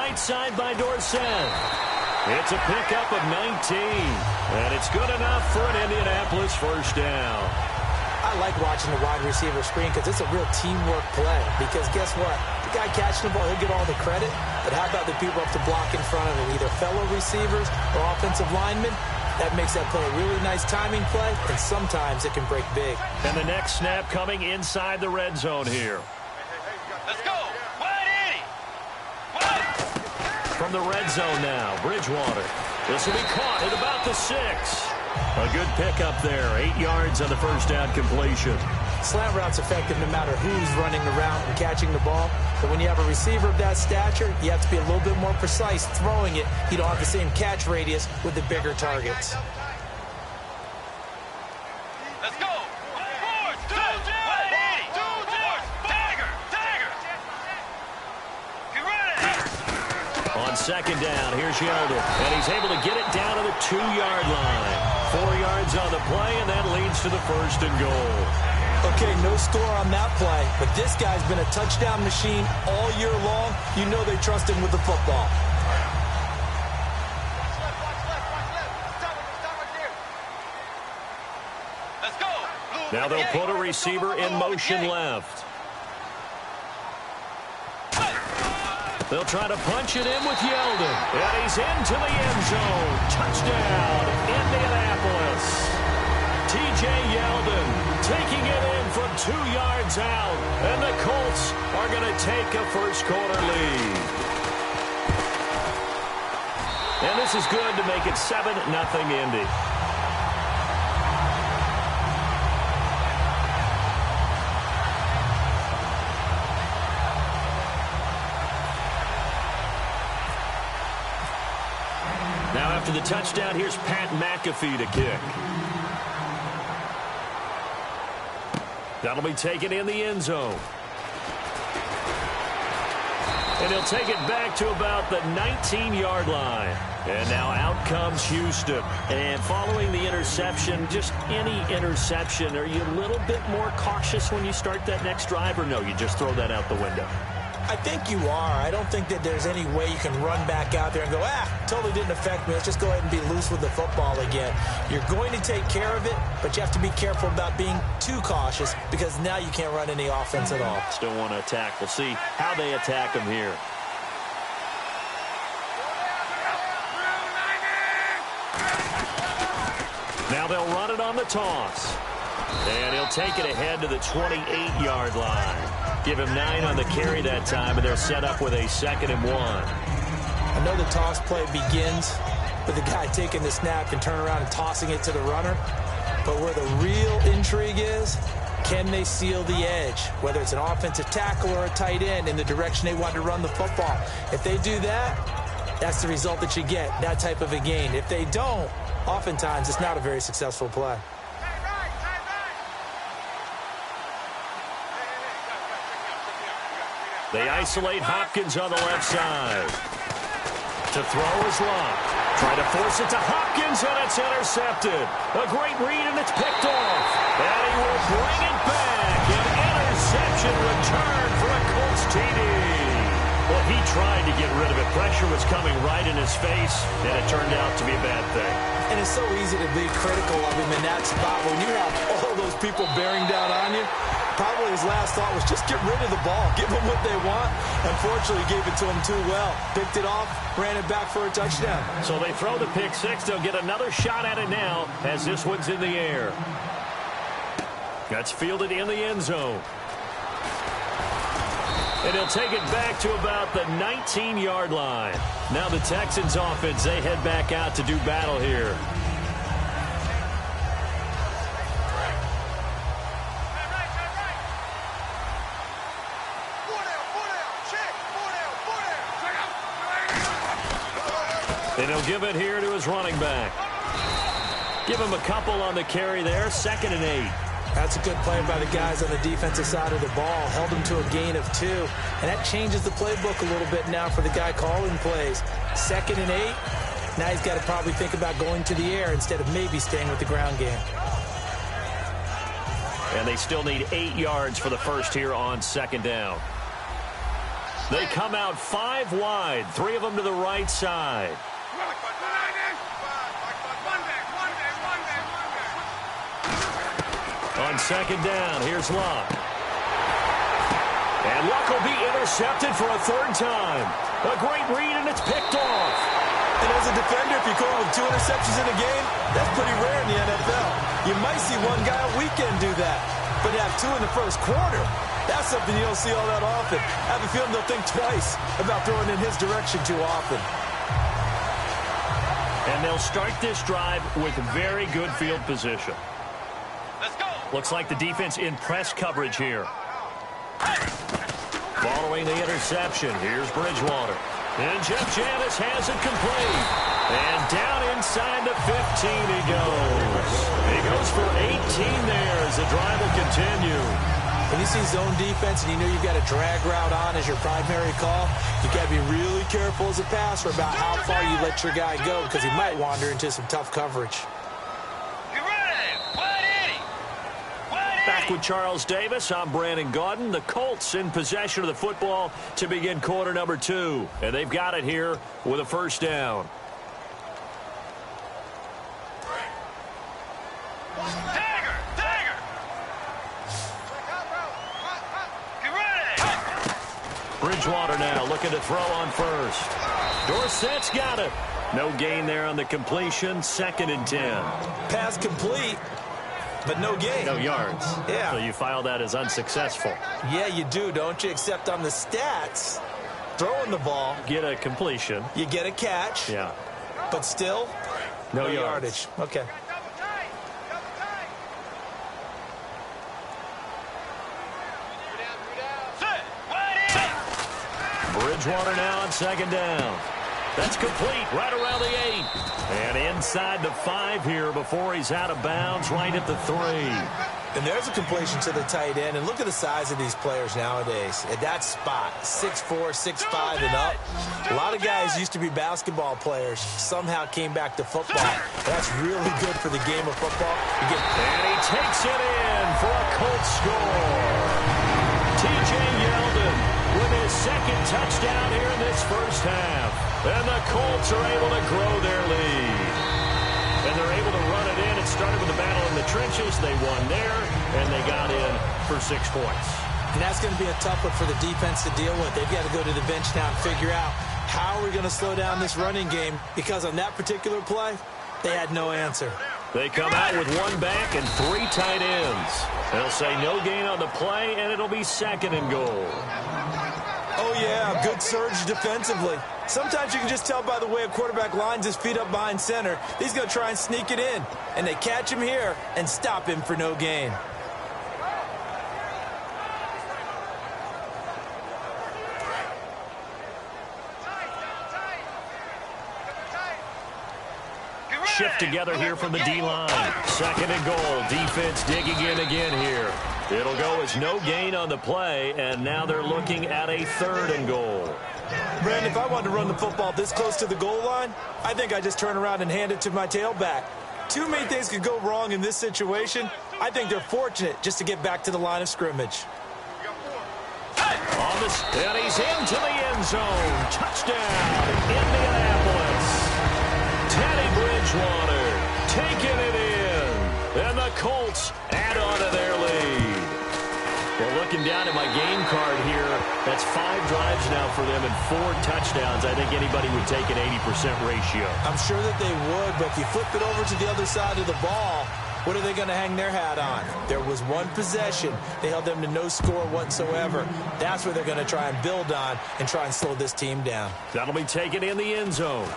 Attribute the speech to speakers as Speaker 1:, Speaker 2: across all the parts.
Speaker 1: right side by Dorsett. It's a pickup of 19, and it's good enough for an Indianapolis first down.
Speaker 2: I like watching the wide receiver screen because it's a real teamwork play. Because guess what? The guy catching the ball, he'll get all the credit. But how about the people up to block in front of him, either fellow receivers or offensive linemen? That makes that play a really nice timing play, and sometimes it can break big.
Speaker 1: And the next snap coming inside the red zone here.
Speaker 3: Let's go.
Speaker 1: From the red zone now, Bridgewater. This will be caught at about the 6. A good pickup there, 8 yards on the first down completion.
Speaker 2: Slant route's effective no matter who's running the route and catching the ball. But when you have a receiver of that stature, you have to be a little bit more precise throwing it. You don't have the same catch radius with the bigger targets.
Speaker 3: Let's go. 4, 2, 180. Dagger. Get ready.
Speaker 1: On second down, here's Yeldon. And he's able to get it down to the 2-yard line. 4 yards on the play, and that leads to the first and goal.
Speaker 2: Okay, no score on that play, but this guy's been a touchdown machine all year long. You know they trust him with the football.
Speaker 3: Let's go.
Speaker 1: Now they'll put a receiver in motion left. They'll try to punch it in with Yeldon. And he's into the end zone. Touchdown, Indianapolis. T.J. Yeldon taking it in from 2 yards out. And the Colts are going to take a first-quarter lead. And this is good to make it 7-0 Indy. Now after the touchdown, here's Pat McAfee to kick. That'll be taken in the end zone. And he'll take it back to about the 19-yard line. And now out comes Houston. And following the interception, just any interception, are you a little bit more cautious when you start that next drive, or no, you just throw that out the window?
Speaker 2: I think you are. I don't think that there's any way you can run back out there and go, totally didn't affect me. Let's just go ahead and be loose with the football again. You're going to take care of it, but you have to be careful about being too cautious because now you can't run any offense at all.
Speaker 1: Still want to attack. We'll see how they attack him here. Now they'll run it on the toss. And he'll take it ahead to the 28-yard line. Give him 9 on the carry that time, and they're set up with a 2nd and 1.
Speaker 2: I know the toss play begins with the guy taking the snap and turn around and tossing it to the runner. But where the real intrigue is, can they seal the edge? Whether it's an offensive tackle or a tight end in the direction they want to run the football. If they do that, that's the result that you get, that type of a gain. If they don't, oftentimes it's not a very successful play.
Speaker 1: They isolate Hopkins on the left side. To throw is Locke. Try to force it to Hopkins, and it's intercepted. A great read, and it's picked off. And he will bring it back. An interception return for a Colts TD. Well, he tried to get rid of it. Pressure was coming right in his face, and it turned out to be a bad thing.
Speaker 2: And it's so easy to be critical of him in that spot when you have all those people bearing down on you. Probably his last thought was just get rid of the ball, give them what they want. Unfortunately, gave it to him too well. Picked it off, ran it back for a touchdown.
Speaker 1: So they throw the pick six. They'll get another shot at it now as this one's in the air. That's fielded in the end zone. And he'll take it back to about the 19-yard line. Now the Texans offense, they head back out to do battle here. And he'll give it here to his running back. Give him a couple on the carry there. 2nd and 8.
Speaker 2: That's a good play by the guys on the defensive side of the ball. Held him to a gain of 2. And that changes the playbook a little bit now for the guy calling plays. 2nd and 8. Now he's got to probably think about going to the air instead of maybe staying with the ground game.
Speaker 1: And they still need 8 yards for the first here on 2nd down. They come out 5 wide, 3 of them to the right side. On second down, here's Luck. And Luck will be intercepted for a 3rd time. A great read, and it's picked off.
Speaker 2: And as a defender, if you go with 2 interceptions in a game, that's pretty rare in the NFL. You might see one guy a weekend do that, but to have 2 in the first quarter, that's something you don't see all that often. I have a feeling they'll think twice about throwing in his direction too often.
Speaker 1: And they'll start this drive with very good field position.
Speaker 3: Let's go.
Speaker 1: Looks like the defense in press coverage here. Following the interception, here's Bridgewater. And Jeff Janis has it complete. And down inside the 15 he goes. He goes for 18 there as the drive will continue.
Speaker 2: When you see zone defense and you know you've got a drag route on as your primary call, you got to be really careful as a passer about how far you let your guy go because he might wander into some tough coverage.
Speaker 3: Get ready. Wide 80.
Speaker 1: Back with Charles Davis, I'm Brandon Gaudin. The Colts in possession of the football to begin quarter number 2. And they've got it here with a 1st down. Bridgewater now looking to throw on 1st. Dorsett's got it. No gain there on the completion. 2nd and 10.
Speaker 2: Pass complete, but no gain.
Speaker 1: No yards.
Speaker 2: Yeah.
Speaker 1: So you file that as unsuccessful.
Speaker 2: Yeah, you do, don't you? Except on the stats, throwing the ball,
Speaker 1: Get a completion.
Speaker 2: you get a catch,
Speaker 1: Yeah.
Speaker 2: but still,
Speaker 1: No
Speaker 2: yardage. Okay.
Speaker 1: Bridgewater now on 2nd down. That's complete right around the 8. And inside the 5 here before he's out of bounds right at the 3.
Speaker 2: And there's a completion to the tight end. And look at the size of these players nowadays. At that spot, 6'4", 6'5", and up. A lot of guys used to be basketball players, somehow came back to football. That's really good for the game of football.
Speaker 1: And he takes it in for a Colts score. T.J. Yeldon with his 2nd touchdown here in this 1st half. And the Colts are able to grow their lead. And they're able to run it in. It started with a battle in the trenches. They won there, and they got in for 6 points.
Speaker 2: And that's going to be a tough one for the defense to deal with. They've got to go to the bench now and figure out how are we going to slow down this running game, because on that particular play, they had no answer.
Speaker 1: They come out with 1 back and 3 tight ends. They'll say no gain on the play, and it'll be 2nd and goal.
Speaker 2: Oh, yeah, good surge defensively. Sometimes you can just tell by the way a quarterback lines his feet up behind center. He's going to try and sneak it in. And they catch him here and stop him for no gain.
Speaker 1: Shift together here from the D-line. 2nd and goal. Defense digging in again here. It'll go as no gain on the play, and now they're looking at a 3rd and goal.
Speaker 2: Brandon, if I wanted to run the football this close to the goal line, I think I just turn around and hand it to my tailback. Too many things could go wrong in this situation. I think they're fortunate just to get back to the line of scrimmage.
Speaker 1: On this, and he's into the end zone. Touchdown, Indianapolis. Teddy Bridgewater taking it in. And the Colts add on to their lead. Well, looking down at my game card here, that's 5 drives now for them and 4 touchdowns. I think anybody would take an 80% ratio.
Speaker 2: I'm sure that they would, but if you flip it over to the other side of the ball, what are they going to hang their hat on? There was 1 possession. They held them to no score whatsoever. That's what they're going to try and build on and try and slow this team down.
Speaker 1: That'll be taken in the end zone.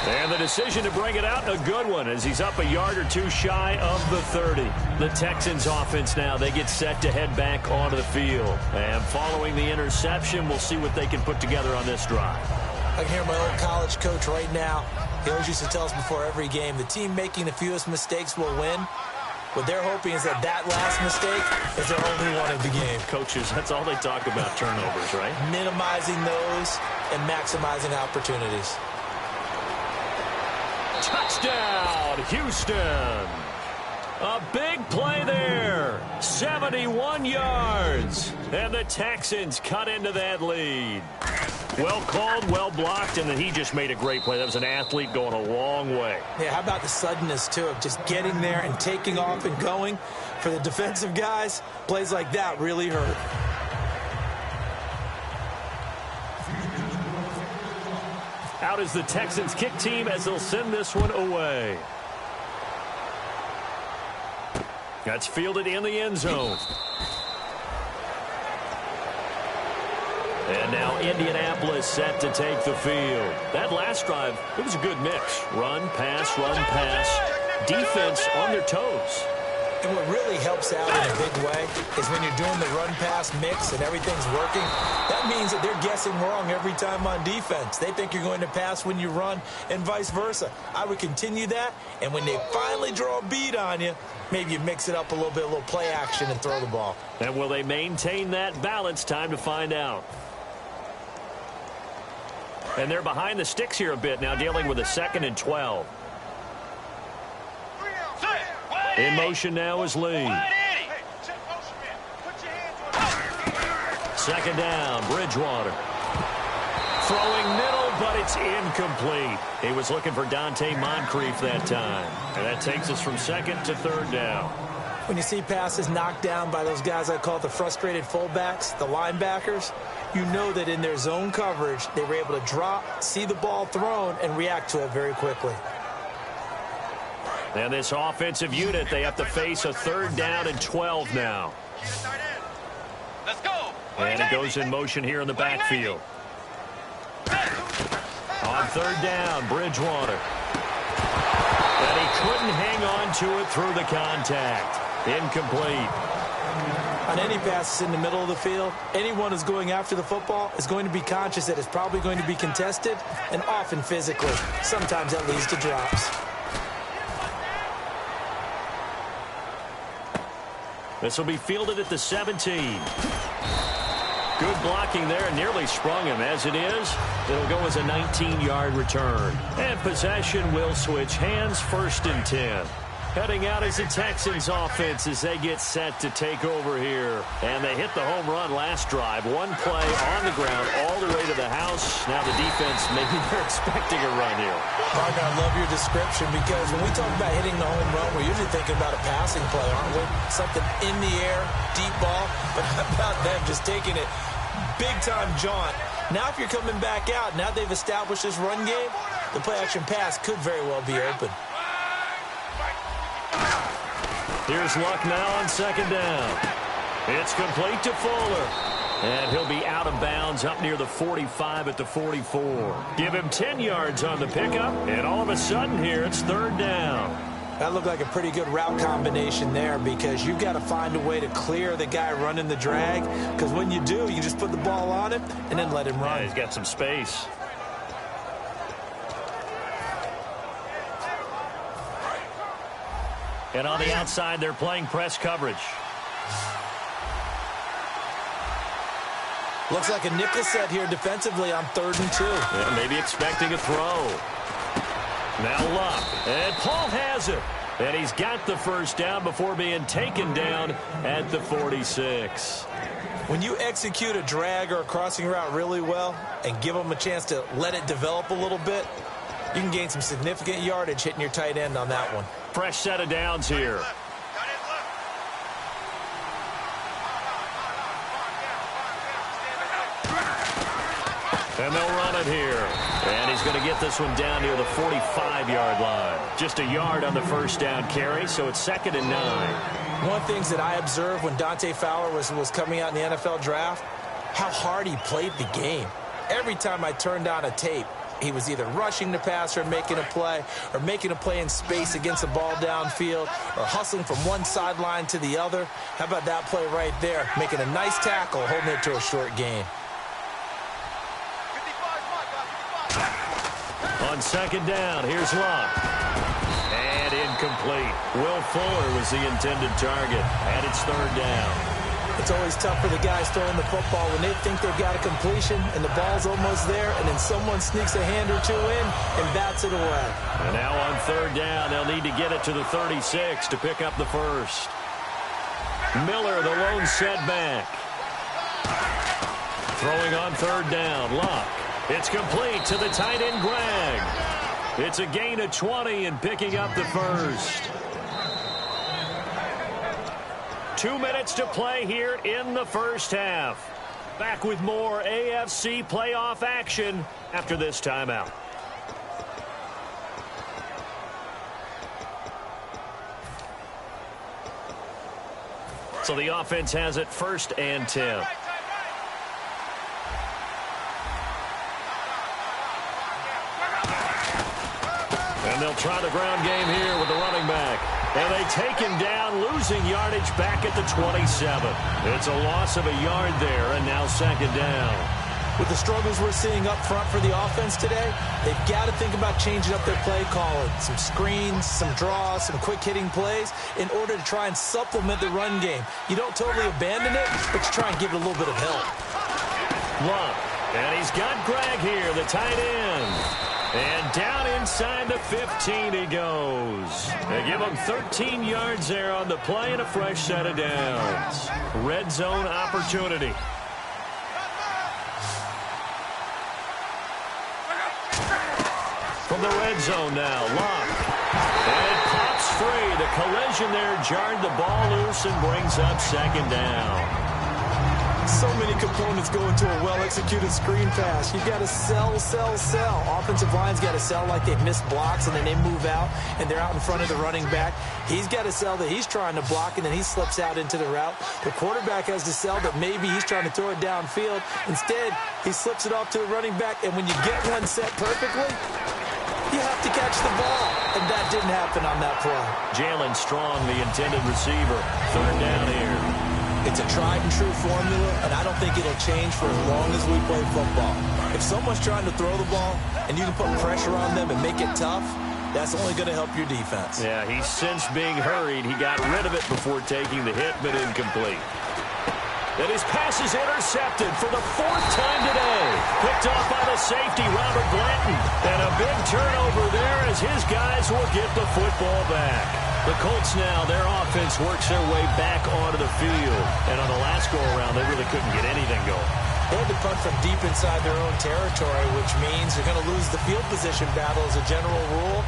Speaker 1: And the decision to bring it out, a good one, as he's up a yard or 2 shy of the 30. The Texans offense now, they get set to head back onto the field. And following the interception, we'll see what they can put together on this drive.
Speaker 2: I can hear my old college coach right now. He always used to tell us before every game, the team making the fewest mistakes will win. What they're hoping is that that last mistake is their only one of the game.
Speaker 1: Coaches, that's all they talk about, turnovers, right?
Speaker 2: Minimizing those and maximizing opportunities.
Speaker 1: Touchdown, Houston. A big play there. 71 yards. And the Texans cut into that lead. Well called, well blocked, and then he just made a great play. That was an athlete going a long way.
Speaker 2: Yeah, how about the suddenness, too, of just getting there and taking off and going? For the defensive guys, plays like that really hurt.
Speaker 1: Out is the Texans kick team as they'll send this one away. That's fielded in the end zone. And now Indianapolis set to take the field. That last drive, it was a good mix. Run, pass, defense on their toes.
Speaker 2: And what really helps out in a big way is when you're doing the run-pass mix and everything's working, that means that they're guessing wrong every time on defense. They think you're going to pass when you run and vice versa. I would continue that, and when they finally draw a beat on you, maybe you mix it up a little bit, a little play action and throw the ball.
Speaker 1: And will they maintain that balance? Time to find out. And they're behind the sticks here a bit now, dealing with a 2nd and 12. In motion now is Lee. 2nd down, Bridgewater. Throwing middle, but it's incomplete. He was looking for Dante Moncrief that time. And that takes us from 2nd to 3rd down.
Speaker 2: When you see passes knocked down by those guys I call the frustrated fullbacks, the linebackers, you know that in their zone coverage, they were able to drop, see the ball thrown, and react to it very quickly.
Speaker 1: And this offensive unit, they have to face a 3rd down and 12 now.
Speaker 3: Let's go.
Speaker 1: And it goes in motion here in the backfield. On 3rd down, Bridgewater. And he couldn't hang on to it through the contact. Incomplete.
Speaker 2: On any passes in the middle of the field, anyone who's going after the football is going to be conscious that it's probably going to be contested, and often physically. Sometimes that leads to drops.
Speaker 1: This will be fielded at the 17. Good blocking there, nearly sprung him. As it is, it'll go as a 19-yard return. And possession will switch hands, 1st and 10. Heading out as the Texans offense as they get set to take over here. And they hit the home run last drive. One play on the ground all the way to the house. Now the defense, maybe they're expecting a run here.
Speaker 2: Parker, I love your description because when we talk about hitting the home run, we're usually thinking about a passing play, aren't we? Something in the air, deep ball. But how about them just taking it big-time jaunt? Now if you're coming back out, now they've established this run game, the play-action pass could very well be open.
Speaker 1: Here's Luck now on 2nd down. It's complete to Fuller. And he'll be out of bounds up near the 45 at the 44. Give him 10 yards on the pickup, and all of a sudden here it's 3rd down.
Speaker 2: That looked like a pretty good route combination there because you've got to find a way to clear the guy running the drag, because when you do, you just put the ball on him and then let him run.
Speaker 1: Yeah, he's got some space. And on the outside, they're playing press coverage.
Speaker 2: Looks like a nickel set here defensively on 3rd and 2.
Speaker 1: Yeah, maybe expecting a throw. Now Luck. And Paul has it. And he's got the 1st down before being taken down at the 46.
Speaker 2: When you execute a drag or a crossing route really well and give them a chance to let it develop a little bit, you can gain some significant yardage hitting your tight end on that one.
Speaker 1: Fresh set of downs here. And they'll run it here. And he's going to get this one down near the 45-yard line. Just a yard on the 1st down carry, so it's 2nd and 9.
Speaker 2: One of the things that I observed when Dante Fowler was coming out in the NFL draft, how hard he played the game. Every time I turned on a tape, he was either rushing the passer, making a play, or making a play in space against the ball downfield, or hustling from one sideline to the other. How about that play right there? Making a nice tackle, holding it to a short gain.
Speaker 1: On 2nd down, here's Luck. And incomplete. Will Fuller was the intended target, and it's 3rd down.
Speaker 2: It's always tough for the guys throwing the football when they think they've got a completion and the ball's almost there, and then someone sneaks a hand or two in and bats it away.
Speaker 1: And now on third down, they'll need to get it to the 36 to pick up the first. Miller, the lone setback. Throwing on third down, Luck. It's complete to the tight end, Gregg. It's a gain of 20 and picking up the first. 2 minutes to play here in the first half. Back with more AFC playoff action after this timeout. So the offense has it 1st and 10. And they'll try the ground game here with the running back. And they take him down, losing yardage back at the 27. It's a loss of a yard there, and now 2nd down.
Speaker 2: With the struggles we're seeing up front for the offense today, they've got to think about changing up their play calling. Some screens, some draws, some quick-hitting plays in order to try and supplement the run game. You don't totally abandon it, but you try and give it a little bit of help.
Speaker 1: Luck, and he's got Gregg here, the tight end. And down inside the 15 he goes. They give him 13 yards there on the play and a fresh set of downs. Red zone opportunity. From the red zone now, Luck. And it pops free. The collision there jarred the ball loose and brings up 2nd down.
Speaker 2: So many components go into a well-executed screen pass. You've got to sell, sell, sell. Offensive line's got to sell like they've missed blocks, and then they move out, and they're out in front of the running back. He's got to sell that he's trying to block, and then he slips out into the route. The quarterback has to sell that maybe he's trying to throw it downfield. Instead, he slips it off to the running back, and when you get one set perfectly, you have to catch the ball, and that didn't happen on that play.
Speaker 1: Jalen Strong, the intended receiver. 3rd down here.
Speaker 2: It's a tried-and-true formula, and I don't think it'll change for as long as we play football. If someone's trying to throw the ball and you can put pressure on them and make it tough, that's only going to help your defense.
Speaker 1: Yeah, he's since being hurried. He got rid of it before taking the hit, but incomplete. And his pass is intercepted for the 4th time today. Picked off by the safety, Robert Blanton. And a big turnover there as his guys will get the football back. The Colts now, their offense works their way back onto the field. And on the last go-around, they really couldn't get anything going.
Speaker 2: They had to punt from deep inside their own territory, which means they're going to lose the field position battle as a general rule.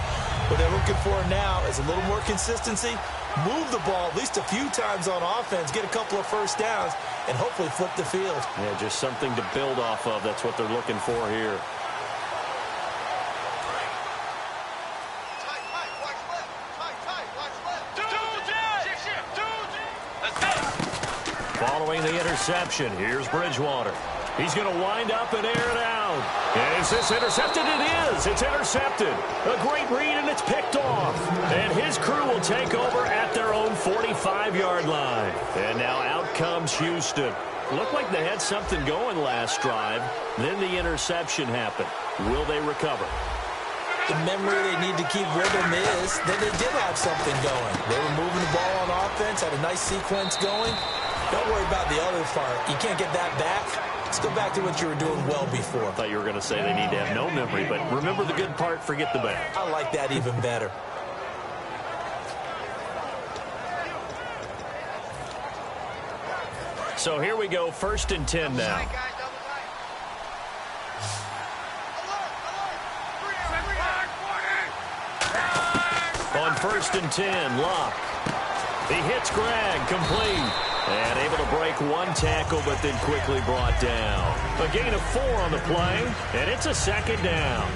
Speaker 2: What they're looking for now is a little more consistency, move the ball at least a few times on offense, get a couple of first downs, and hopefully flip the field.
Speaker 1: Yeah, just something to build off of. That's what they're looking for here. Following the interception, here's Bridgewater. He's going to wind up and air it out. And is this intercepted? It is. It's intercepted. A great read, and it's picked off. And his crew will take over at their own 45-yard line. And now out comes Houston. Looked like they had something going last drive. Then the interception happened. Will they recover?
Speaker 2: The memory they need to keep with them is that they did have something going. They were moving the ball on offense, had a nice sequence going. Don't worry about the other part. You can't get that back. Let's go back to what you were doing well before.
Speaker 1: I thought you were going to say they need to have no memory, but remember the good part, forget the bad.
Speaker 2: I like that even better.
Speaker 1: So here we go, 1st and 10 now. On 1st and 10, Luck. He hits Gregg, complete. And able to break one tackle, but then quickly brought down. A gain of 4 on the play, and it's a 2nd down.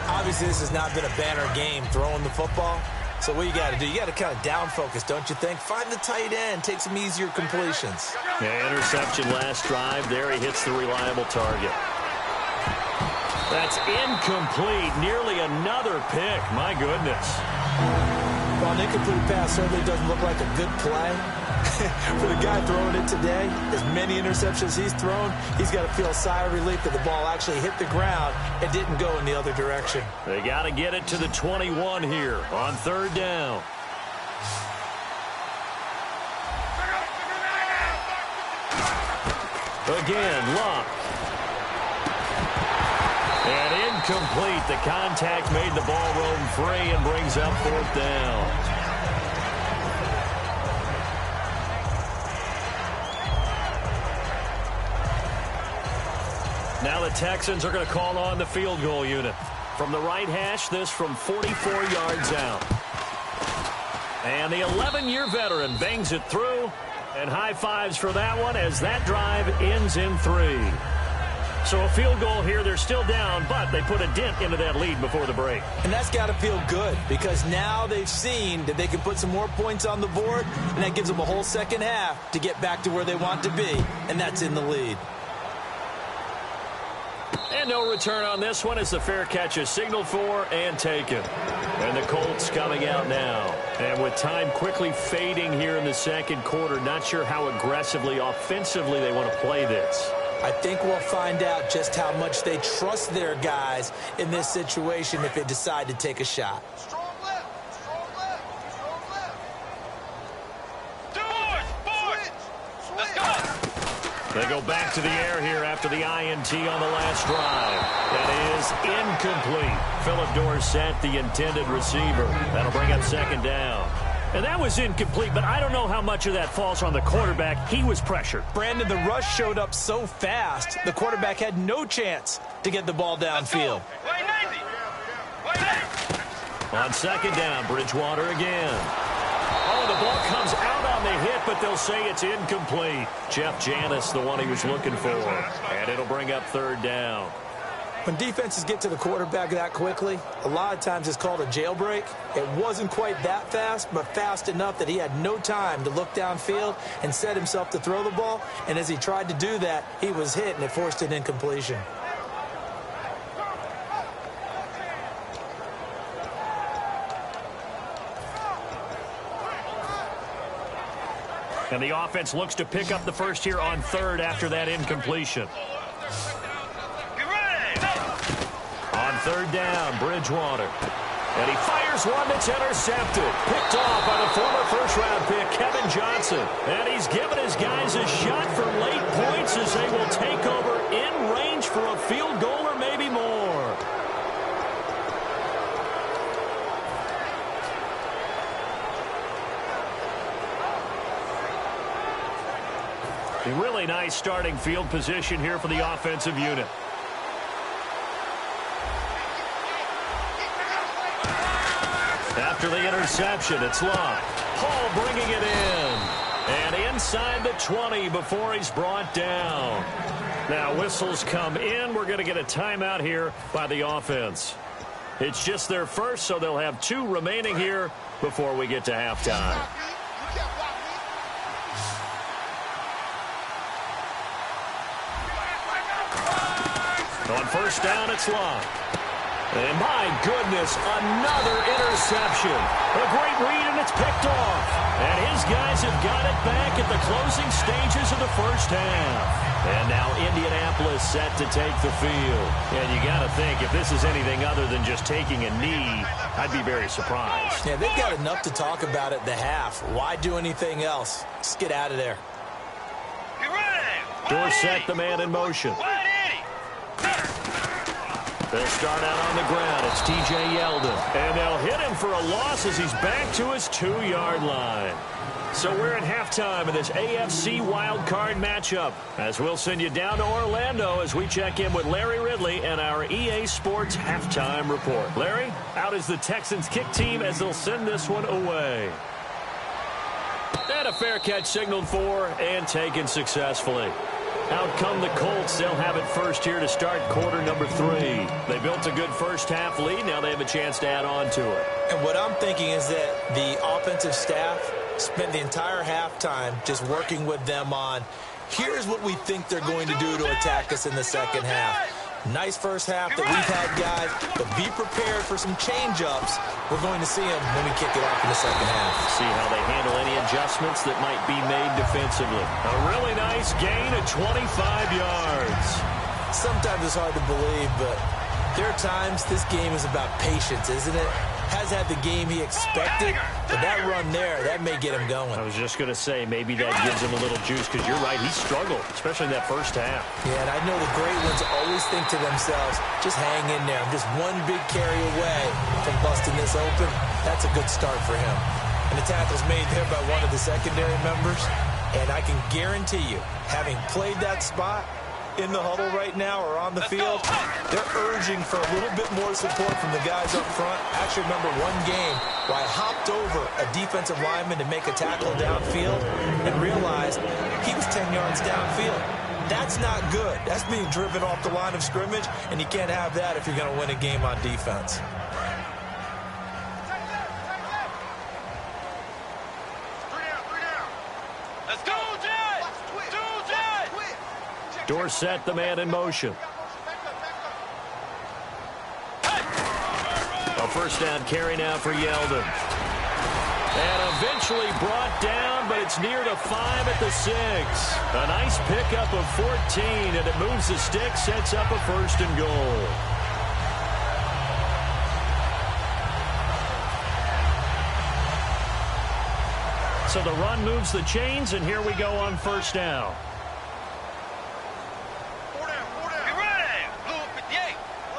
Speaker 2: Obviously, this has not been a banner game throwing the football. So what you got to do, you got to kind of down focus, don't you think? Find the tight end, take some easier completions.
Speaker 1: Yeah, interception last drive. There he hits the reliable target. That's incomplete. Nearly another pick. My goodness.
Speaker 2: Well, an incomplete pass certainly doesn't look like a good play. For the guy throwing it today, as many interceptions he's thrown, he's got to feel a sigh of relief that the ball actually hit the ground and didn't go in the other direction.
Speaker 1: They got to get it to the 21 here on 3rd down. Again, Luck. And incomplete. The contact made the ball roam free and brings up 4th down. Now the Texans are going to call on the field goal unit. From the right hash, this from 44 yards out. And the 11-year veteran bangs it through. And high fives for that one as that drive ends in 3. So a field goal here. They're still down, but they put a dent into that lead before the break.
Speaker 2: And that's got to feel good because now they've seen that they can put some more points on the board, and that gives them a whole second half to get back to where they want to be, and that's in the lead.
Speaker 1: And no return on this one as the fair catch is signaled for and taken. And the Colts coming out now. And with time quickly fading here in the second quarter, not sure how aggressively, offensively they want to play this.
Speaker 2: I think we'll find out just how much they trust their guys in this situation if they decide to take a shot.
Speaker 3: Strong left. Strong left. Strong left. Switch. Let's go.
Speaker 1: They go back to the air here after the INT on the last drive. That is incomplete. Philip Dorsett, the intended receiver. That'll bring up 2nd down. And that was incomplete, but I don't know how much of that falls on the quarterback. He was pressured.
Speaker 2: Brandon, the rush showed up so fast, the quarterback had no chance to get the ball downfield.
Speaker 1: On 2nd down, Bridgewater again. Oh, the ball comes out on the hit, but they'll say it's incomplete. Jeff Janis, the one he was looking for. And it'll bring up 3rd down.
Speaker 2: When defenses get to the quarterback that quickly, a lot of times it's called a jailbreak. It wasn't quite that fast, but fast enough that he had no time to look downfield and set himself to throw the ball. And as he tried to do that, he was hit, and it forced an incompletion.
Speaker 1: And the offense looks to pick up the first here on 3rd after that incompletion. On 3rd down, Bridgewater. And he fires one that's intercepted. Picked off by the former first-round pick, Kevin Johnson. And he's given his guys a shot for late points as they will take over in range for a field goal or maybe more. A really nice starting field position here for the offensive unit. After the interception, it's Luck. Hall bringing it in. And inside the 20 before he's brought down. Now whistles come in. We're going to get a timeout here by the offense. It's just their first, so they'll have 2 remaining here before we get to halftime. On 1st down, it's Luck. And my goodness, another interception. A great read, and it's picked off. And his guys have got it back at the closing stages of the first half. And now Indianapolis set to take the field. And you got to think, if this is anything other than just taking a knee, I'd be very surprised.
Speaker 2: Yeah, they've got enough to talk about at the half. Why do anything else? Just get out of there.
Speaker 1: Dorsett, the man in motion. They'll start out on the ground. It's T.J. Yeldon. And they'll hit him for a loss as he's back to his 2-yard line. So we're at halftime in this AFC wildcard matchup. As we'll send you down to Orlando as we check in with Larry Ridley and our EA Sports halftime report. Larry, out is the Texans kick team as they'll send this one away. And a fair catch signaled for and taken successfully. Out come the Colts. They'll have it first here to start quarter number 3. They built a good first half lead. Now they have a chance to add on to it.
Speaker 2: And what I'm thinking is that the offensive staff spent the entire halftime just working with them on, here's what we think they're going to do to attack us in the second half. Nice first half that we've had, guys, but be prepared for some change-ups. We're going to see them when we kick it off in the second half.
Speaker 1: See how they handle any adjustments that might be made defensively. A really nice gain of 25 yards.
Speaker 2: Sometimes it's hard to believe, but there are times this game is about patience, isn't it? has had the game he expected, but that run there, that may get him going.
Speaker 1: I was just going to say, maybe that gives him a little juice, because you're right, he struggled, especially in that first half.
Speaker 2: Yeah, and I know the great ones always think to themselves, just hang in there. I'm just one big carry away from busting this open. That's a good start for him. And the tackle's made there by one of the secondary members. And I can guarantee you, having played that spot in the huddle right now or on the field, they're urging for a little bit more support from the guys up front. I actually remember one game where I hopped over a defensive lineman to make a tackle downfield and realized he was 10 yards downfield. That's not good. That's being driven off the line of scrimmage, and you can't have that if you're going to win a game on defense.
Speaker 1: Dorsett, the man in motion. A first down carry now for Yeldon. And eventually brought down, but it's near the 5 at the 6. A nice pickup of 14, and it moves the stick, sets up a 1st and goal. So the run moves the chains, and here we go on 1st down.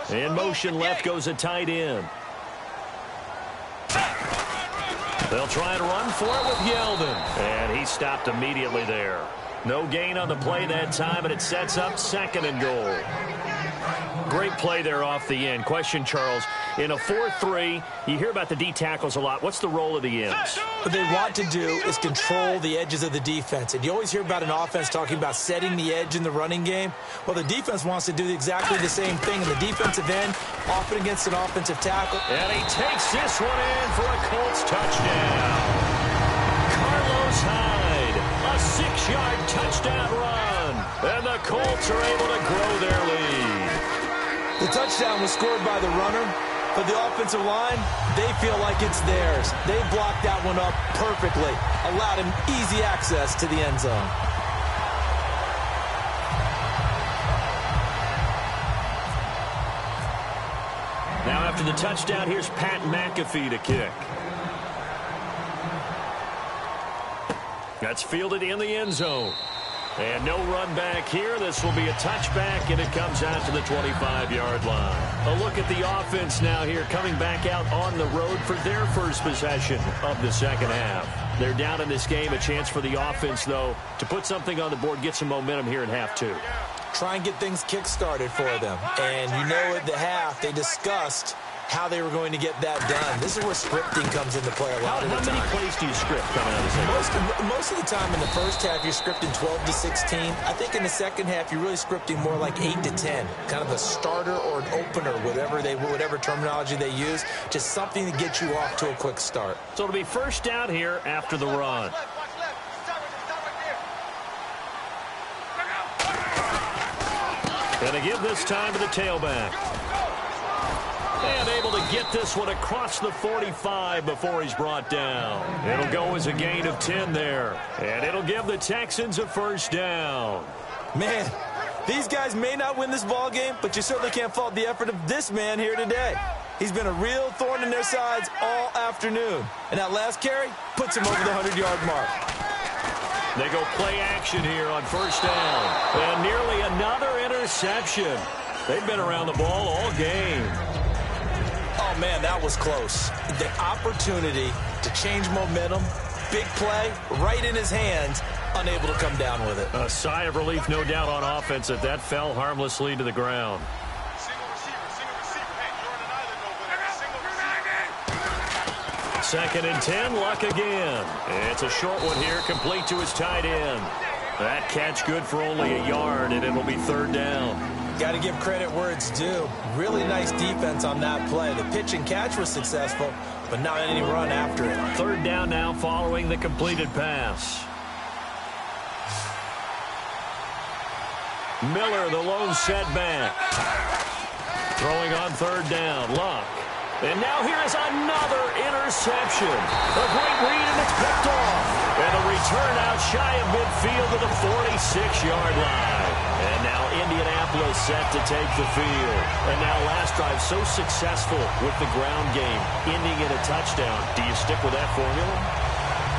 Speaker 1: In motion left goes a tight end. They'll try and run for it with Yeldon. And he stopped immediately there. No gain on the play that time, and it sets up 2nd and goal. Great play there off the end. Question, Charles, in a 4-3, you hear about the D tackles a lot. What's the role of the ends?
Speaker 2: What they want to do is control the edges of the defense. And you always hear about an offense talking about setting the edge in the running game. Well, the defense wants to do exactly the same thing. In the defensive end, often against an offensive tackle.
Speaker 1: And he takes this one in for a Colts touchdown. Carlos Hyde, a 6-yard touchdown run. And the Colts are able to grow their lead.
Speaker 2: The touchdown was scored by the runner, but the offensive line, they feel like it's theirs. They blocked that one up perfectly, allowed him easy access to the end zone.
Speaker 1: Now after the touchdown, here's Pat McAfee to kick. That's fielded in the end zone. And no run back here. This will be a touchback, and it comes out to the 25-yard line. A look at the offense now here, coming back out on the road for their first possession of the second half. They're down in this game. A chance for the offense, though, to put something on the board, get some momentum here in half 2.
Speaker 2: Try and get things kick-started for them. And you know at the half, they discussed how they were going to get that done. This is where scripting comes into play a lot of the time.
Speaker 1: How many plays do you script coming out of the second half?
Speaker 2: Most of the time in the first half, you're scripting 12 to 16. I think in the second half, you're really scripting more like 8 to 10. Kind of a starter or an opener, whatever terminology they use. Just something to get you off to a quick start.
Speaker 1: So it'll be first down here after the run. Gonna give this time to the tailback. And able to get this one across the 45 before he's brought down. It'll go as a gain of 10 there. And it'll give the Texans a first down.
Speaker 2: Man, these guys may not win this ball game, but you certainly can't fault the effort of this man here today. He's been a real thorn in their sides all afternoon. And that last carry puts him over the 100-yard mark.
Speaker 1: They go play action here on first down. And nearly another interception. They've been around the ball all game.
Speaker 2: Oh, man, that was close. The opportunity to change momentum, big play, right in his hands, unable to come down with it.
Speaker 1: A sigh of relief, no doubt, on offense that fell harmlessly to the ground. Second and 10, Luck again. It's a short one here, complete to his tight end. That catch good for only a yard, and it'll be third down.
Speaker 2: Got to give credit where it's due. Really nice defense on that play. The pitch and catch was successful, but not any run after it.
Speaker 1: Third down now following the completed pass. Miller, the lone setback. Throwing on third down, Luck. And now here is another interception. A great read, and it's picked off. And a return out shy of midfield to the 46-yard line. And now Indianapolis Indianapolis set to take the field. And now last drive so successful with the ground game, ending in a touchdown. Do you stick with that formula?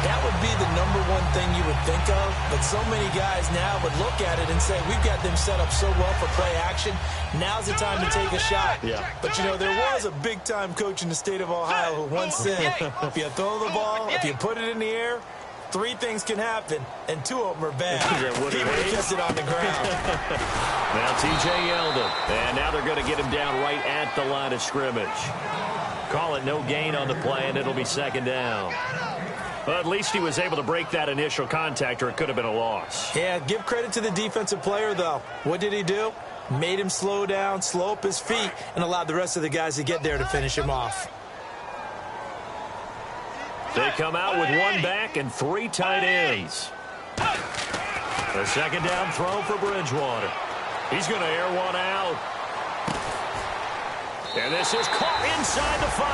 Speaker 2: That would be the number one thing you would think of, but so many guys now would look at it and say, we've got them set up so well for play action. Now's the time to take a shot.
Speaker 1: Yeah.
Speaker 2: But, you know, there was a big-time coach in the state of Ohio who once said, if you throw the ball, if you put it in the air, 3 things can happen, and 2 of them are bad. He would have kept it on the ground.
Speaker 1: Now T.J. Yeldon, and now they're going to get him down right at the line of scrimmage. Call it no gain on the play, and it'll be second down. But at least he was able to break that initial contact, or it could have been a loss.
Speaker 2: Yeah, give credit to the defensive player, though. What did he do? Made him slow down, slow up his feet, and allowed the rest of the guys to get there to finish him off.
Speaker 1: They come out with 1 back and 3 tight ends. The second down throw for Bridgewater. He's going to air one out. And this is caught inside the 5.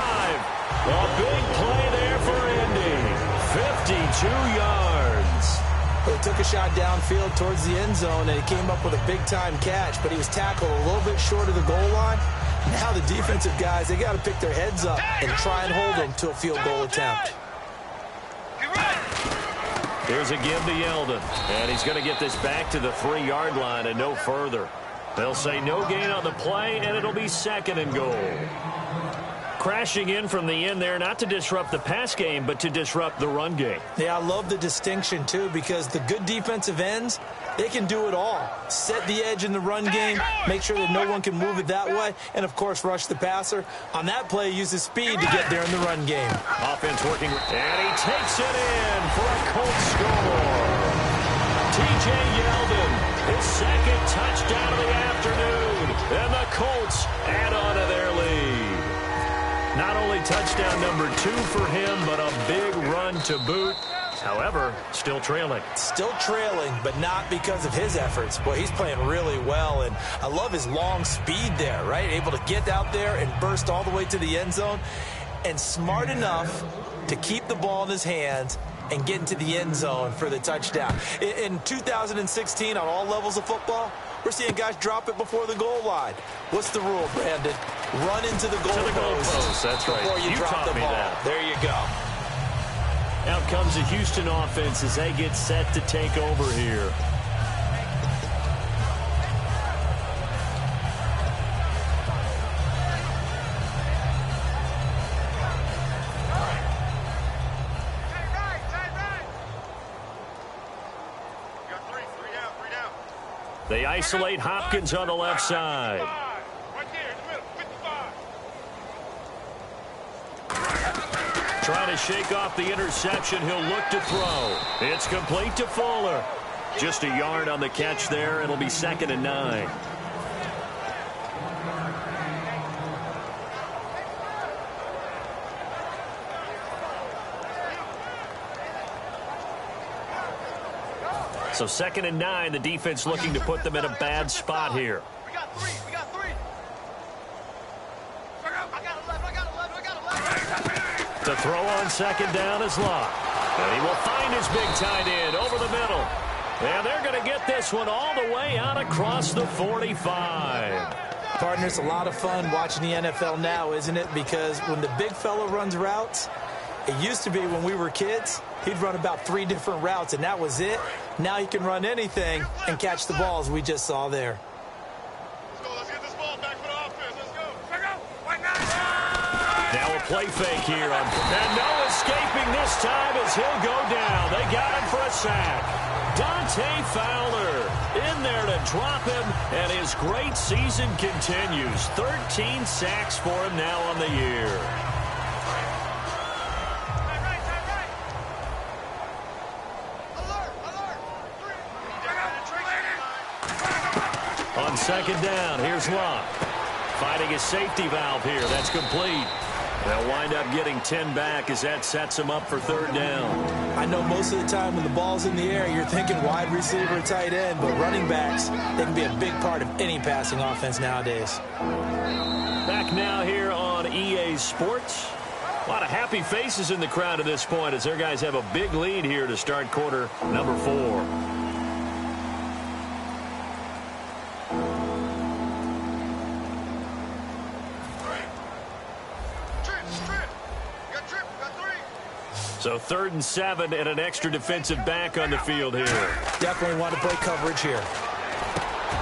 Speaker 1: A big play there for Indy. 52 yards.
Speaker 2: He took a shot downfield towards the end zone, and he came up with a big-time catch, but he was tackled a little bit short of the goal line. Now the defensive guys, they got to pick their heads up and try and hold them to a field goal attempt.
Speaker 1: Here's a give to Yeldon, and he's going to get this back to the 3-yard line and no further. They'll say no gain on the play, and it'll be second and goal. Crashing in from the end there, not to disrupt the pass game, but to disrupt the run game.
Speaker 2: Yeah, I love the distinction, too, because the good defensive ends, they can do it all. Set the edge in the run game, make sure that no one can move it that way, and, of course, rush the passer. On that play, use his speed to get there in the run game.
Speaker 1: Offense working, and he takes it in for a Colts score. T.J. Yeldon, his second touchdown of the afternoon, and the Colts add on to their lead. Not only touchdown number 2 for him, but a big run to boot. However, still trailing.
Speaker 2: Still trailing, but not because of his efforts. Boy, he's playing really well, and I love his long speed there, right? Able to get out there and burst all the way to the end zone, and smart enough to keep the ball in his hands and get into the end zone for the touchdown. In 2016, on all levels of football, we're seeing guys drop it before the goal line. What's the rule, Brandon? Run into the goal post.
Speaker 1: That's right.
Speaker 2: Before you drop the ball.
Speaker 1: That.
Speaker 2: There you go.
Speaker 1: Out comes the Houston offense as they get set to take over here. They isolate Hopkins on the left side.
Speaker 3: Right there in the middle, 55.
Speaker 1: Trying to shake off the interception. He'll look to throw. It's complete to Fuller. Just a yard on the catch there. It'll be second and 9. So second and 9, the defense looking to put them in a bad spot here.
Speaker 3: We got 3. We got 3. I got 11.
Speaker 1: The throw on second down is locked. And he will find his big tight end over the middle. And they're going to get this one all the way out across the 45.
Speaker 2: Partner, it's a lot of fun watching the NFL now, isn't it? Because when the big fella runs routes, it used to be when we were kids, he'd run about 3 different routes, and that was it. Now he can run anything and catch the balls we just saw there.
Speaker 3: Let's go. Let's get this ball back for the offense. Let's go.
Speaker 1: Now a play fake here. And no escaping this time as he'll go down. They got him for a sack. Dante Fowler in there to drop him, and his great season continues. 13 sacks for him now on the year. On second down, here's Locke. Fighting his safety valve here. That's complete. They'll wind up getting 10 back as that sets them up for third down.
Speaker 2: I know most of the time when the ball's in the air, you're thinking wide receiver, tight end, but running backs, they can be a big part of any passing offense nowadays.
Speaker 1: Back now here on EA Sports. A lot of happy faces in the crowd at this point as their guys have a big lead here to start quarter number 4. So 3rd and 7 and an extra defensive back on the field here.
Speaker 2: Definitely want to break coverage here.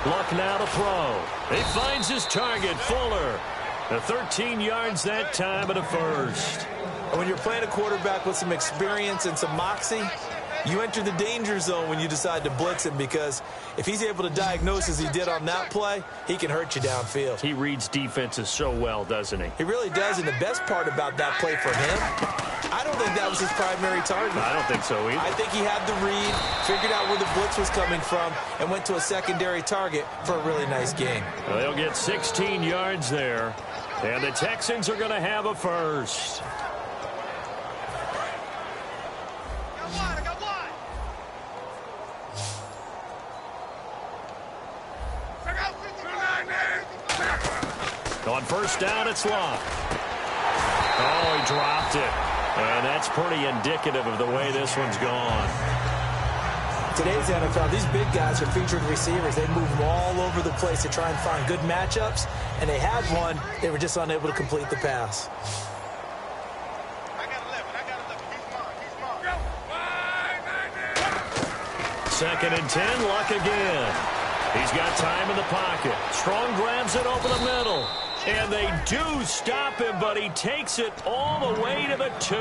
Speaker 1: Luck now to throw. He finds his target, Fuller. 13 yards that time and a first.
Speaker 2: And when you're playing a quarterback with some experience and some moxie, you enter the danger zone when you decide to blitz him, because if he's able to diagnose as he did on that play, he can hurt you downfield.
Speaker 1: He reads defenses so well, doesn't he?
Speaker 2: He really does, and the best part about that play for him, I don't think that was his primary target.
Speaker 1: I don't think so either.
Speaker 2: I think he had the read, figured out where the blitz was coming from, and went to a secondary target for a really nice gain.
Speaker 1: Well, they'll get 16 yards there, and the Texans are going to have a first. On first down, it's Luck. Oh, he dropped it. And that's pretty indicative of the way this one's gone.
Speaker 2: Today's NFL, these big guys are featured receivers. They move all over the place to try and find good matchups, and they had one. They were just unable to complete the pass.
Speaker 3: I got 11.
Speaker 1: 2nd and 10, Luck again. He's got time in the pocket. Strong grabs it over the middle. And they do stop him, but he takes it all the way to the 2.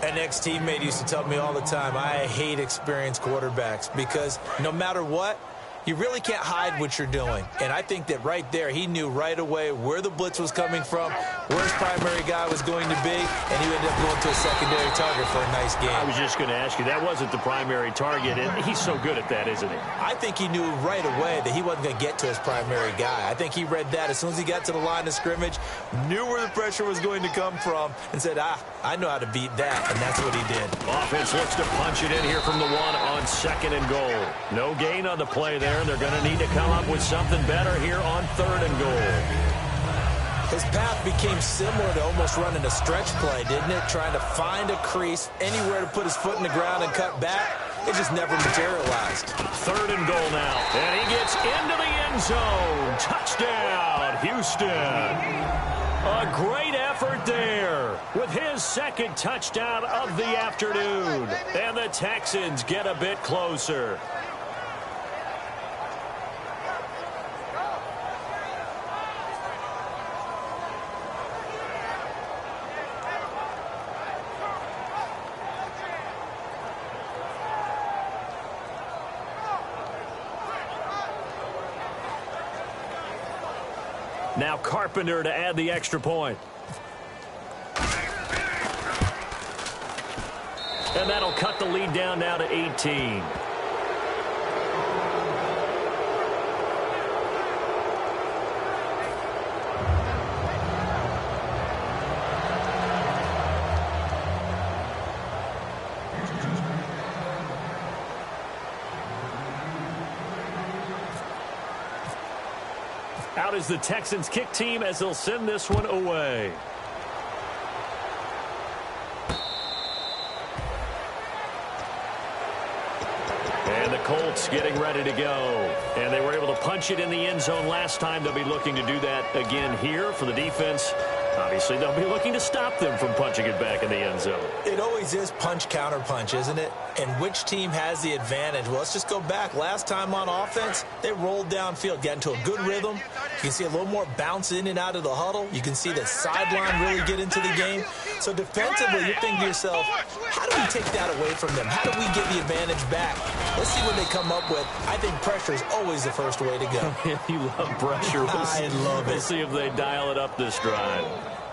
Speaker 2: An ex-teammate used to tell me all the time, I hate experienced quarterbacks, because no matter what, you really can't hide what you're doing. And I think that right there, he knew right away where the blitz was coming from, where his primary guy was going to be, and he ended up going to a secondary target for a nice game.
Speaker 1: I was just going to ask you, that wasn't the primary target, and he's so good at that, isn't he?
Speaker 2: I think he knew right away that he wasn't going to get to his primary guy. I think he read that as soon as he got to the line of scrimmage, knew where the pressure was going to come from, and said, I know how to beat that, and that's what he did.
Speaker 1: Offense looks to punch it in here from the 1 on 2nd and goal. No gain on the play there. They're going to need to come up with something better here on 3rd and goal.
Speaker 2: His path became similar to almost running a stretch play, didn't it? Trying to find a crease, anywhere to put his foot in the ground and cut back. It just never materialized.
Speaker 1: 3rd and goal now. And he gets into the end zone. Touchdown, Houston. A great effort there with his 2nd touchdown of the afternoon. And the Texans get a bit closer. Now Carpenter to add the extra point. And that'll cut the lead down now to 18. Out is the Texans kick team as they'll send this one away. And the Colts getting ready to go. And they were able to punch it in the end zone last time. They'll be looking to do that again here for the defense. Obviously, they'll be looking to stop them from punching it back in the end zone.
Speaker 2: It always is punch, counter punch, isn't it? And which team has the advantage? Well, let's just go back. Last time on offense, they rolled downfield, got into a good rhythm. You can see a little more bounce in and out of the huddle. You can see the sideline really get into the game. So defensively, you're thinking to yourself, how do we take that away from them? How do we get the advantage back? Let's see what they come up with. I think pressure is always the first way to go.
Speaker 1: You love pressure.
Speaker 2: I love it.
Speaker 1: We'll see if they dial it up this drive.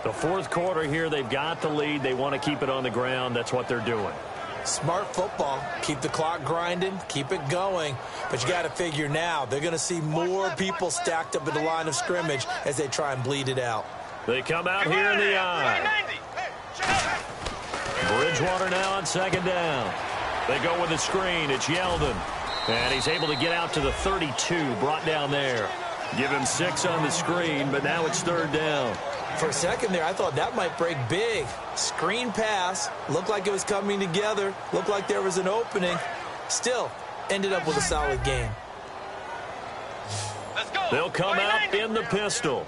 Speaker 1: The 4th quarter here, they've got the lead. They want to keep it on the ground. That's what they're doing.
Speaker 2: Smart football. Keep the clock grinding. Keep it going. But you got to figure now, they're going to see more people stacked up at the line of scrimmage as they try and bleed it out.
Speaker 1: They come out here in the eye. Bridgewater now on 2nd down. They go with the screen. It's Yeldon. And he's able to get out to the 32, brought down there. Give him 6 on the screen, but now it's 3rd down.
Speaker 2: For a second there, I thought that might break big. Screen pass. Looked like it was coming together. Looked like there was an opening. Still, ended up with a solid game.
Speaker 1: They'll come out in the pistol.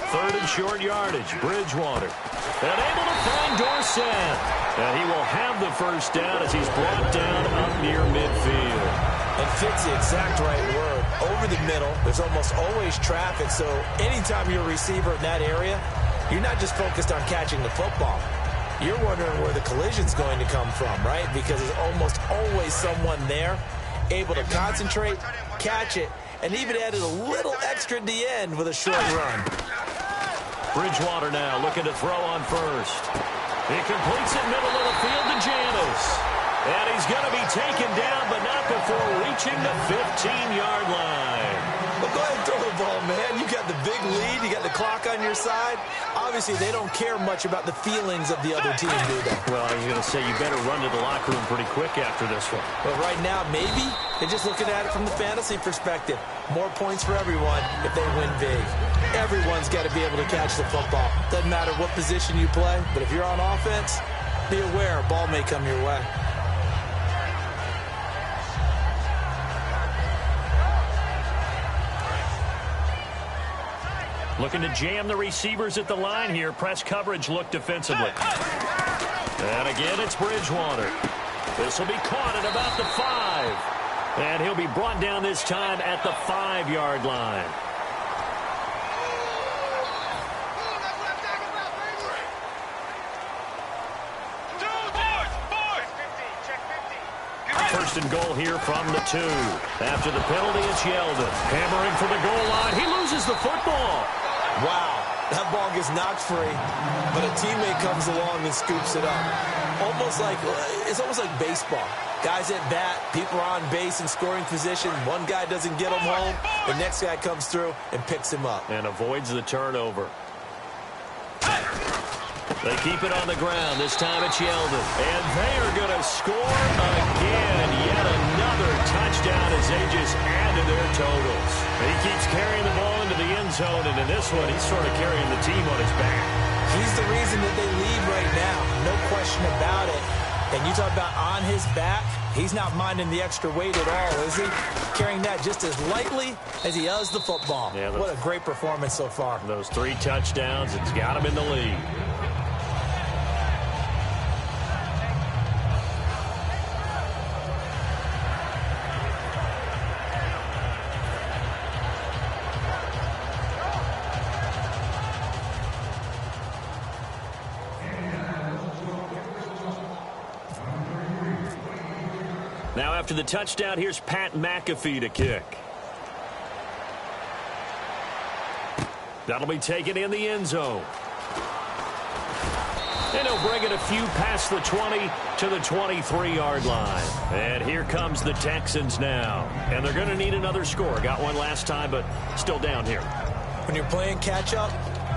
Speaker 1: 3rd and short yardage. Bridgewater. And able to find Dorsett. And he will have the first down as he's brought down up near midfield.
Speaker 2: And fits the exact right word. Over the middle, there's almost always traffic, so anytime you're a receiver in that area, you're not just focused on catching the football. You're wondering where the collision's going to come from, right? Because there's almost always someone there able to concentrate, catch it, and even added a little extra at the end with a short run.
Speaker 1: Bridgewater now looking to throw on first. He completes it middle of the field to Janis. And he's going to be taken down, but not before reaching the 15-yard line.
Speaker 2: Well, go ahead and throw the ball, man. You got the big lead. You got the clock on your side. Obviously, they don't care much about the feelings of the other team, do they?
Speaker 1: Well, I was going to say you better run to the locker room pretty quick after this one.
Speaker 2: But right now, maybe they're just looking at it from the fantasy perspective. More points for everyone if they win big. Everyone's got to be able to catch the football. Doesn't matter what position you play, but if you're on offense, be aware a ball may come your way.
Speaker 1: Looking to jam the receivers at the line here. Press coverage look defensively. And again, it's Bridgewater. This will be caught at about the 5. And he'll be brought down this time at the 5-yard line. First and goal here from the 2. After the penalty, it's Yeldon. Hammering for the goal line. He loses the football.
Speaker 2: Wow, that ball gets knocked free, but a teammate comes along and scoops it up. It's almost like baseball. Guys at bat, people are on base in scoring position. One guy doesn't get him home. The next guy comes through and picks him up.
Speaker 1: And avoids the turnover. They keep it on the ground. This time it's Yeldon. And they are going to score again. Yet another touchdown as they just add to their totals. He keeps carrying the ball into the end zone, and in this one, he's sort of carrying the team on his back.
Speaker 2: He's the reason that they lead right now. No question about it. And you talk about on his back, he's not minding the extra weight at all, is he? Carrying that just as lightly as he does the football. Yeah, what a great performance so far.
Speaker 1: Those 3 touchdowns, it's got him in the lead. Now after the touchdown, here's Pat McAfee to kick. That'll be taken in the end zone. And he'll bring it a few past the 20 to the 23-yard line. And here comes the Texans now. And they're going to need another score. Got one last time, but still down here.
Speaker 2: When you're playing catch-up,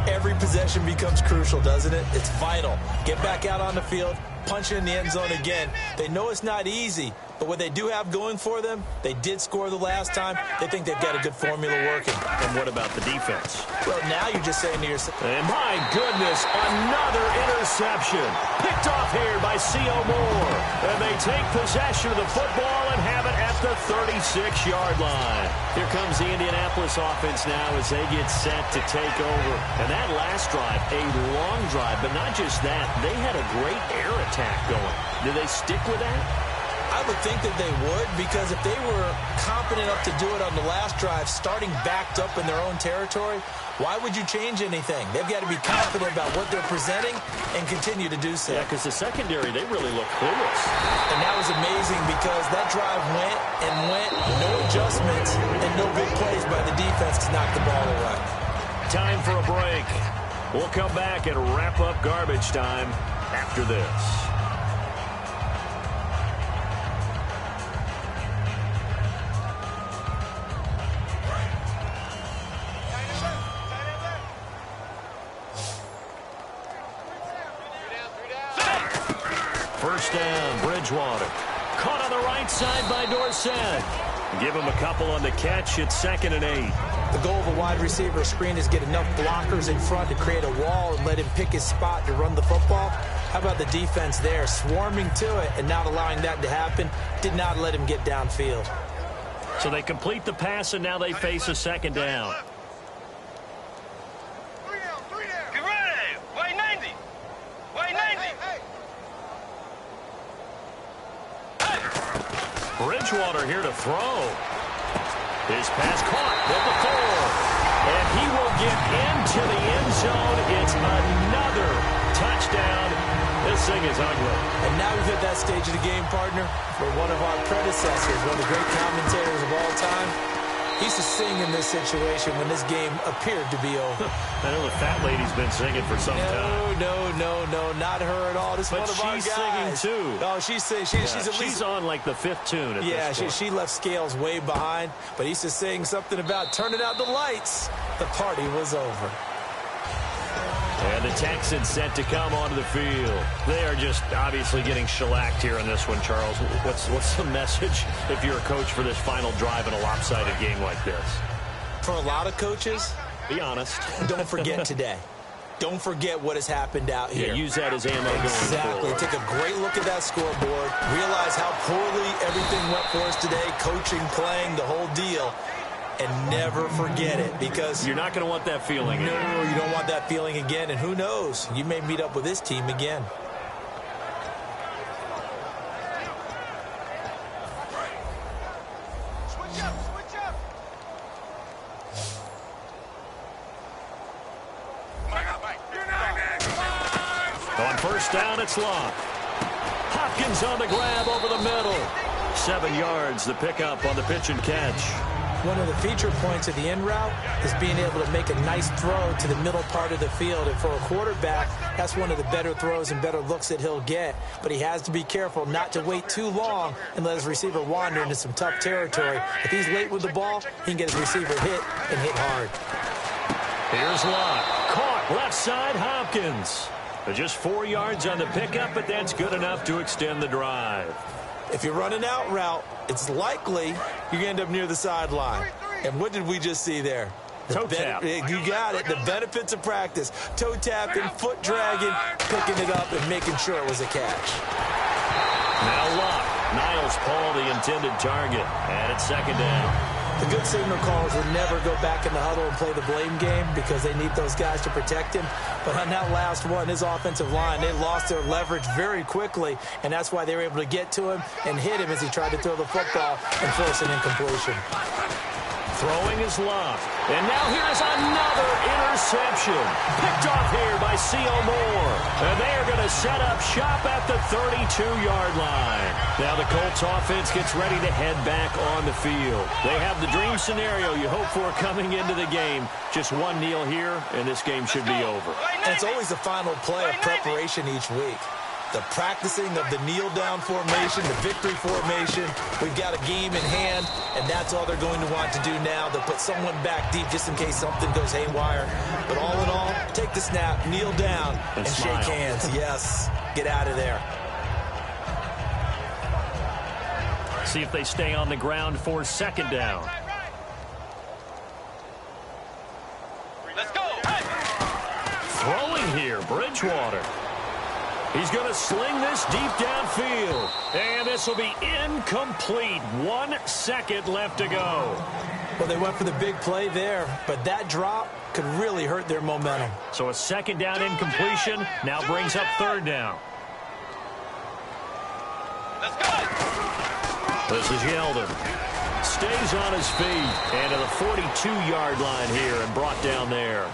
Speaker 2: every possession becomes crucial, doesn't it? It's vital. Get back out on the field, punch it in the end zone again. They know it's not easy, but what they do have going for them, they did score the last time. They think they've got a good formula working.
Speaker 1: And what about the defense?
Speaker 2: Well, now you're just saying to yourself,
Speaker 1: and my goodness, another interception. Picked off here by C.O. Moore. And they take possession of the football and have it at the 36-yard line. Here comes the Indianapolis offense now as they get set to take over. And that last drive, a long drive, but not just that. They had a great air attack going. Do they stick with that?
Speaker 2: I would think that they would, because if they were competent enough to do it on the last drive, starting backed up in their own territory, why would you change anything? They've got to be confident about what they're presenting and continue to do so.
Speaker 1: Yeah, because the secondary, they really look clueless.
Speaker 2: And that was amazing because that drive went and went, no adjustments, and no big plays by the defense to knock the ball away.
Speaker 1: Time for a break. We'll come back and wrap up garbage time after this. First down, Bridgewater. Caught on the right side by Dorsett. Give him a couple on the catch. It's 2nd and 8.
Speaker 2: The goal of a wide receiver screen is get enough blockers in front to create a wall and let him pick his spot to run the football. How about the defense there, swarming to it and not allowing that to happen? Did not let him get downfield.
Speaker 1: So they complete the pass, and now they face a 2nd down. Bridgewater here to throw. His pass caught at the 4. And he will get into the end zone. It's another touchdown. This thing is ugly.
Speaker 2: And now we've hit that stage of the game, partner, where one of our predecessors, one of the great commentators of all time, he used to sing in this situation when this game appeared to be over.
Speaker 1: I know the fat lady's been singing for some time.
Speaker 2: No, not her at all. This is one of our guys.
Speaker 1: But she's singing too.
Speaker 2: Oh, she's singing. She's
Speaker 1: on like the 5th tune at this point.
Speaker 2: She left Scales way behind, but he used to sing something about turning out the lights. The party was over.
Speaker 1: And the Texans set to come onto the field. They are just obviously getting shellacked here in this one, Charles. What's the message if you're a coach for this final drive in a lopsided game like this?
Speaker 2: For a lot of coaches,
Speaker 1: be honest.
Speaker 2: Don't forget today. Don't forget what has happened out here.
Speaker 1: Yeah, use that as ammo going
Speaker 2: Exactly.
Speaker 1: forward.
Speaker 2: Take a great look at that scoreboard. Realize how poorly everything went for us today. Coaching, playing, the whole deal. And never forget it, because
Speaker 1: you're not going to want that feeling.
Speaker 2: No, you don't want that feeling again. And who knows? You may meet up with this team again.
Speaker 3: Switch up.
Speaker 1: On first down, it's Locke. Hopkins on the grab over the middle. 7 yards, the pickup on the pitch and catch.
Speaker 2: One of the feature points of the in route is being able to make a nice throw to the middle part of the field. And for a quarterback, that's one of the better throws and better looks that he'll get. But he has to be careful not to wait too long and let his receiver wander into some tough territory. If he's late with the ball, he can get his receiver hit and hit hard.
Speaker 1: Here's Locke. Caught left side, Hopkins. Just 4 yards on the pickup, but that's good enough to extend the drive.
Speaker 2: If you're running out route, it's likely you're going to end up near the sideline. And what did we just see there?
Speaker 1: Toe tap.
Speaker 2: You got it. The benefits of practice. Toe tapping, foot dragging, picking it up, and making sure it was a catch.
Speaker 1: Now Locke. Niles Paul, the intended target. And it's second down.
Speaker 2: The good signal callers would never go back in the huddle and play the blame game because they need those guys to protect him. But on that last one, his offensive line, they lost their leverage very quickly, and that's why they were able to get to him and hit him as he tried to throw the football and force an incompletion.
Speaker 1: Throwing is Locke. And now here is another interception. Picked off here by C.O. Moore. And they are going to set up shop at the 32-yard line. Now the Colts offense gets ready to head back on the field. They have the dream scenario you hope for coming into the game. Just one kneel here, and this game should be over.
Speaker 2: And it's always the final play of preparation each week. The practicing of the kneel-down formation, the victory formation. We've got a game in hand, and that's all they're going to want to do now. They'll put someone back deep just in case something goes haywire. But all in all, take the snap, kneel down, and shake hands. Yes, get out of there.
Speaker 1: See if they stay on the ground for second down.
Speaker 3: Let's go.
Speaker 1: Throwing here, Bridgewater. He's going to sling this deep downfield. And this will be incomplete. 1 second left to go.
Speaker 2: Well, they went for the big play there, but that drop could really hurt their momentum.
Speaker 1: So a second down incompletion now brings up third down.
Speaker 3: Let's go.
Speaker 1: This is Yeldon. Stays on his feet. And to the 42-yard line here and brought down there.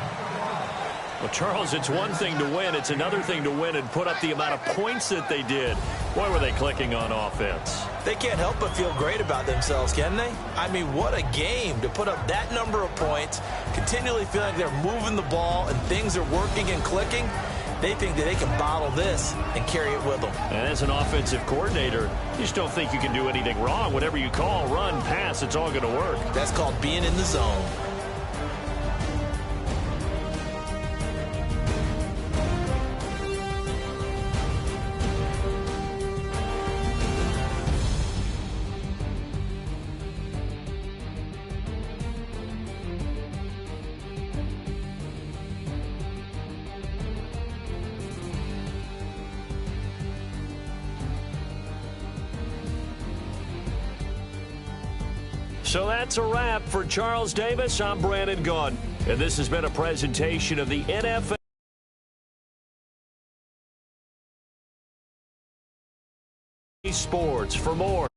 Speaker 1: Well, Charles, it's one thing to win. It's another thing to win and put up the amount of points that they did. Why were they clicking on offense?
Speaker 2: They can't help but feel great about themselves, can they? I mean, what a game to put up that number of points, continually feeling like they're moving the ball and things are working and clicking. They think that they can bottle this and carry it with them.
Speaker 1: And as an offensive coordinator, you just don't think you can do anything wrong. Whatever you call, run, pass, it's all going to work.
Speaker 2: That's called being in the zone.
Speaker 1: So that's a wrap for Charles Davis. I'm Brandon Gaudin, and this has been a presentation of the NFL Sports. For more